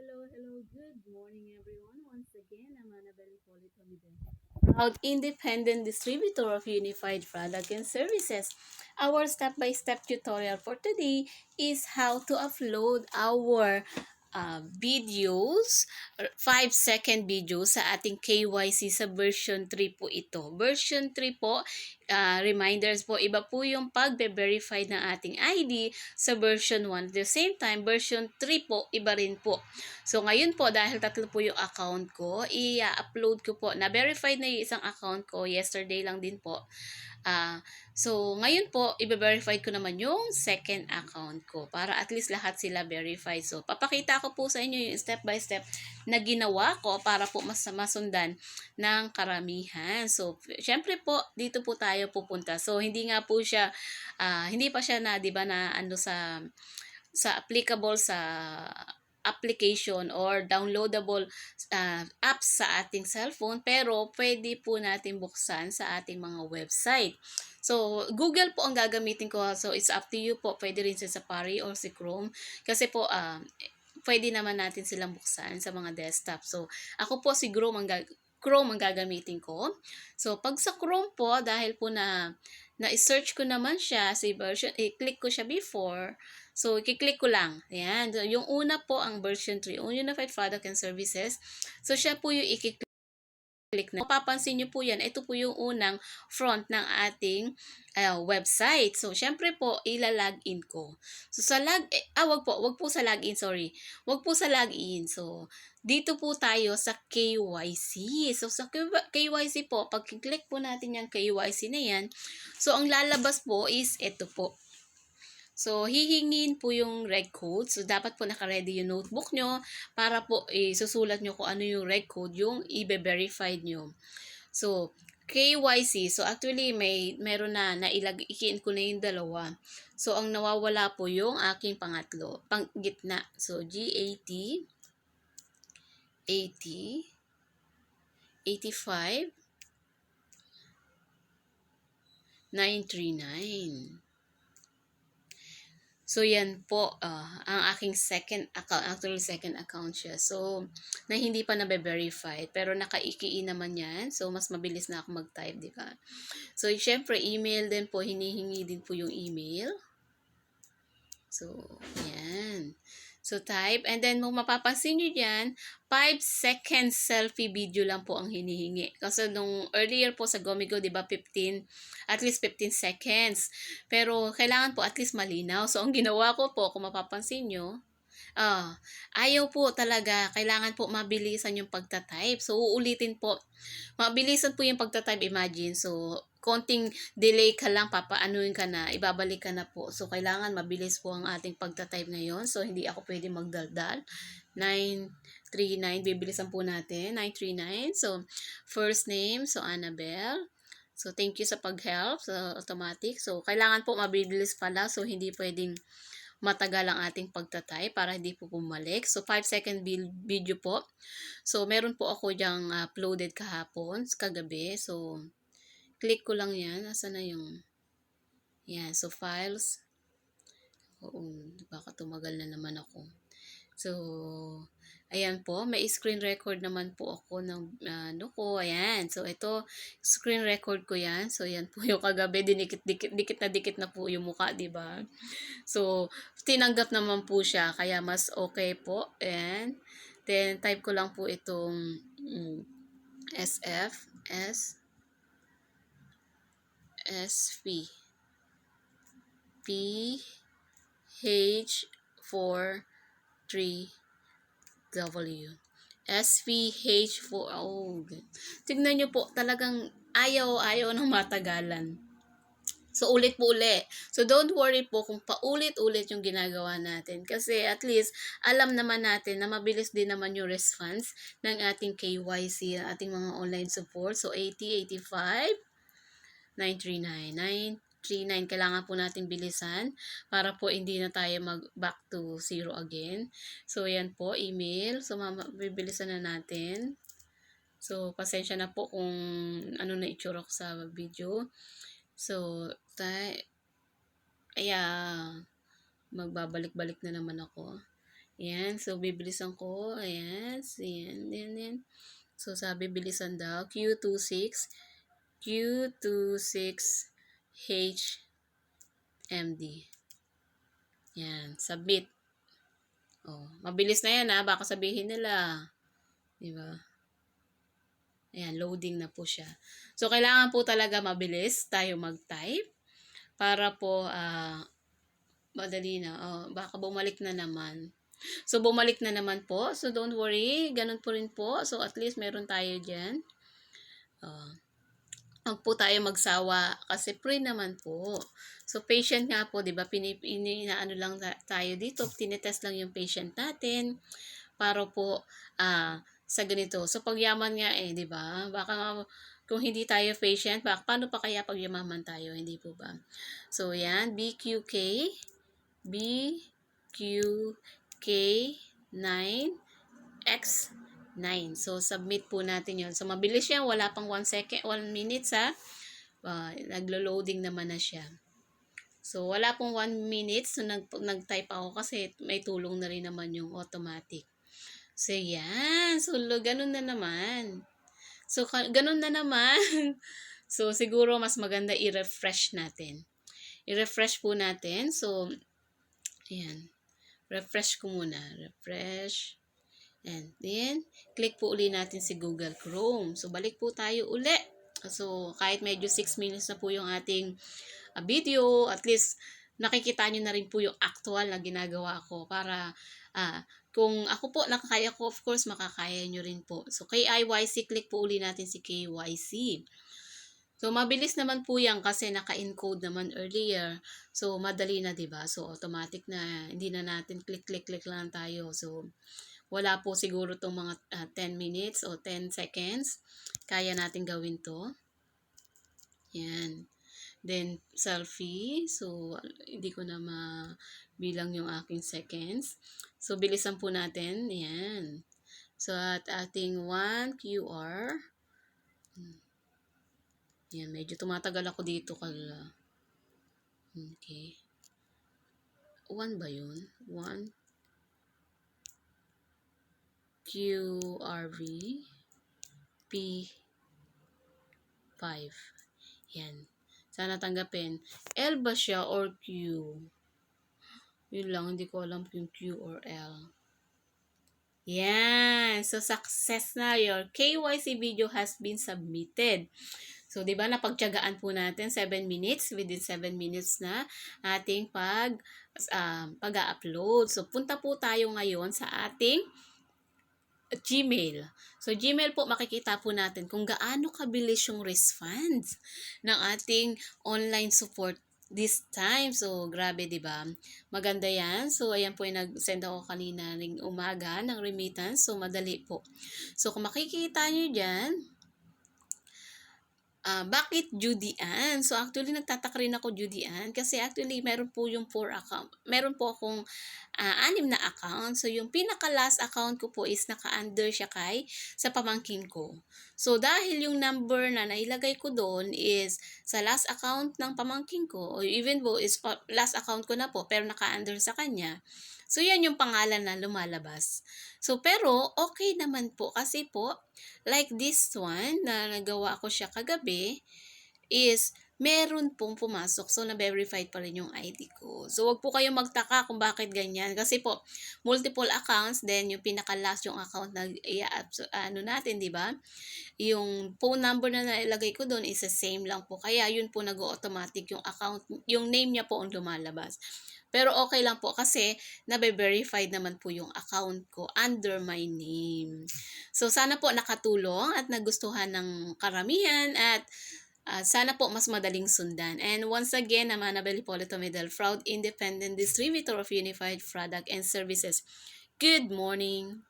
hello. Good morning, everyone. Once again, I'm Annabelle Politomide, proud independent distributor of Unified Product and Services. Our step-by-step tutorial for today is how to upload our videos, 5-second videos sa ating KYC sa version 3 po ito. Version 3 po, reminders po, iba po yung pag-verify ng ating ID sa version 1. At the same time, version 3 po, iba rin po. So, ngayon po, dahil tatlo po yung account ko, i-upload ko po. Na-verified na yung isang account ko. Yesterday lang din po. So, ngayon po, i-verify ko naman yung second account ko para at least lahat sila verified. So, papakita ko po sa inyo yung step by step na ginawa ko para po mas masundan ng karamihan. So, syempre po, dito po tayo pupunta. So, hindi nga po siya, hindi pa siya na, di ba, na ano sa applicable sa application or downloadable apps sa ating cellphone, pero pwede po natin buksan sa ating mga website. So, Google po ang gagamitin ko. So, it's up to you po. Pwede rin sa Safari or si Chrome. Kasi po, pwede naman natin silang buksan sa mga desktop. So, ako po si Chrome ang gagamitin ko. So, pag sa Chrome po, dahil po na-search ko naman siya, si version, i-click ko siya before. So, i-click ko lang. Ayan. So, yung una po ang version 3, Unified Product and Services. So, siya po yung i-click na. Mapapansin nyo po yan, ito po yung unang front ng ating website. So, syempre po, ila-login ko. So, wag po sa login, sorry. Wag po sa login. So, dito po tayo sa KYC. So, sa KYC po, pag click po natin yung KYC na yan, so, ang lalabas po is ito po. So, hihingin po yung reg code. So, dapat po naka-ready yung notebook nyo para po susulat nyo kung ano yung reg code yung i-verify nyo. So, KYC. So, actually, meron ikiin ko na yung dalawa. So, ang nawawala po yung aking pangatlo. Gitna. So, GAT 80 85 939. So, yan po, ang aking second account. Actually, second account siya. So, na hindi pa na-verify. Pero naka-IKI naman yan. So, mas mabilis na ako mag-type, di ba? So, syempre, email din po. Hinihingi din po yung email. So, yan. So, type. And then, mapapansin nyo dyan, 5 seconds selfie video lang po ang hinihingi. Kasi nung earlier po sa Gomigo, di ba, at least 15 seconds. Pero, kailangan po at least malinaw. So, ang ginawa ko po, kung mapapansin nyo, ayaw po talaga. Kailangan po mabilisan yung pagta-type. So, uulitin po. Mabilisan po yung pagta-type, imagine. So, konting delay ka lang, papaanuin ka na, ibabalik ka na po. So, kailangan mabilis po ang ating pagta-type ngayon. So, hindi ako pwede magdaldal. 939, bibilisan po natin. 939. So, first name, so Annabelle. So, thank you sa pag-help sa automatic. So, kailangan po mabilis pala. So, hindi pwedeng matagal ang ating pagta-type para hindi po bumalik. So, 5-second video po. So, meron po ako dyang uploaded kahapon, kagabi. So, click ko lang yan. Nasaan na yung... Yan. So, files. Oo, baka tumagal na naman ako. So, ayan po. May screen record naman po ako ng ano ko. Ayan. So, ito, screen record ko yan. So, yan po yung kagabi. Dikit na po yung mukha, di ba? So, tinanggap naman po siya. Kaya mas okay po. Ayan. Then, type ko lang po itong SF, SV, P, H, 4, 3, W. SVH4. Oh, tignan nyo po, talagang ayaw ng matagalan. So, ulit po ulit. So, don't worry po kung paulit-ulit yung ginagawa natin. Kasi at least, alam naman natin na mabilis din naman yung response ng ating KYC, ating mga online support. So, 80, 85, 939. 939. Kailangan po natin bilisan para po hindi na tayo mag-back to 0 again. So, yan po, email. So, bibilisan na natin. So, pasensya na po kung ano na itsura ko sa video. So, magbabalik-balik na naman ako. Ayan, so bibilisan ko. Ayan, ayan. So sabi bilisan daw, Q26HMD. Yan, submit. Oh, mabilis na yan baka sabihin nila, 'di ba? Ayan, loading na po siya. So kailangan po talaga mabilis tayo mag-type para po madali na. Oh, baka bumalik na naman. So bumalik na naman po. So don't worry, ganun po rin po. So at least meron tayo diyan. Oh. Huwag po tayo magsawa kasi free naman po. So patient nga po, 'di ba? Inaano lang tayo dito, tinetest lang yung patient natin para po sa ganito. So pagyaman nga 'di ba? Baka kung hindi tayo patient, paano pa kaya pag yumaman tayo, hindi po ba? So yan, BQK 9 X9. So, submit po natin yon. So, mabilis yan. Wala pang 1 second, 1 minute naglo-loading naman na siya. So, wala pong 1 minute. So, nag-type ako kasi may tulong na rin naman yung automatic. So, yan. So, ganun na naman. So, ganun na naman. So, siguro mas maganda i-refresh natin. I-refresh po natin. So, ayan. Refresh ko muna. Refresh. And then, click po uli natin si Google Chrome. So, balik po tayo uli. So, kahit medyo 6 minutes na po yung ating video, at least nakikita nyo na rin po yung actual na ginagawa ko para kung ako po nakakaya ko, of course, makakaya nyo rin po. So, KIYC, click po uli natin si KYC. So, mabilis naman po yan kasi naka-encode naman earlier. So, madali na, diba? So, automatic na. Hindi na natin click lang tayo. So, wala po siguro itong mga 10 minutes o 10 seconds. Kaya natin gawin to. Yan. Then, selfie. So, hindi ko na mabilang yung aking seconds. So, bilisan po natin. Yan. So, at ating 1 QR. Yan. Medyo tumatagal ako dito. Okay. 1 ba yun? 1 QRV P5. Yan. Sana tanggapin. L ba siya or Q? Yun lang, hindi ko alam yung Q or L. Yan. So, success na. Your KYC video has been submitted. So, di ba, napagtiyagaan po natin 7 minutes. Within 7 minutes na ating pag-upload. So, punta po tayo ngayon sa ating Gmail. So, Gmail po, makikita po natin kung gaano kabilis yung response ng ating online support this time. So, grabe, di ba? Maganda yan. So, ayan po yung nag-send ako kanina ng umaga ng remittance. So, madali po. So, kung makikita nyo dyan, bakit Judy Ann? So, actually, nagtataka rin ako Judy Ann kasi actually, meron po yung 4 account. Meron po akong 6 na account. So, yung pinaka-last account ko po is naka-under siya sa pamangkin ko. So, dahil yung number na nailagay ko doon is sa last account ng pamangkin ko, or even po is last account ko na po, pero naka-under sa kanya. So, yan yung pangalan na lumalabas. So, pero okay naman po kasi po, like this one na nagawa ko siya kagabi is meron pong pumasok. So, na-verified pa rin yung ID ko. So, wag po kayong magtaka kung bakit ganyan. Kasi po, multiple accounts, then yung pinaka-last yung account na natin, di ba? Yung phone number na nailagay ko doon is the same lang po. Kaya yun po nag-automatic yung account, yung name niya po ang lumalabas. Pero okay lang po kasi nabe-verified naman po yung account ko under my name. So, sana po nakatulong at nagustuhan ng karamihan at sana po mas madaling sundan. And once again, I'm Annabelle Hipolito Medel, proud independent distributor of unified product and services. Good morning!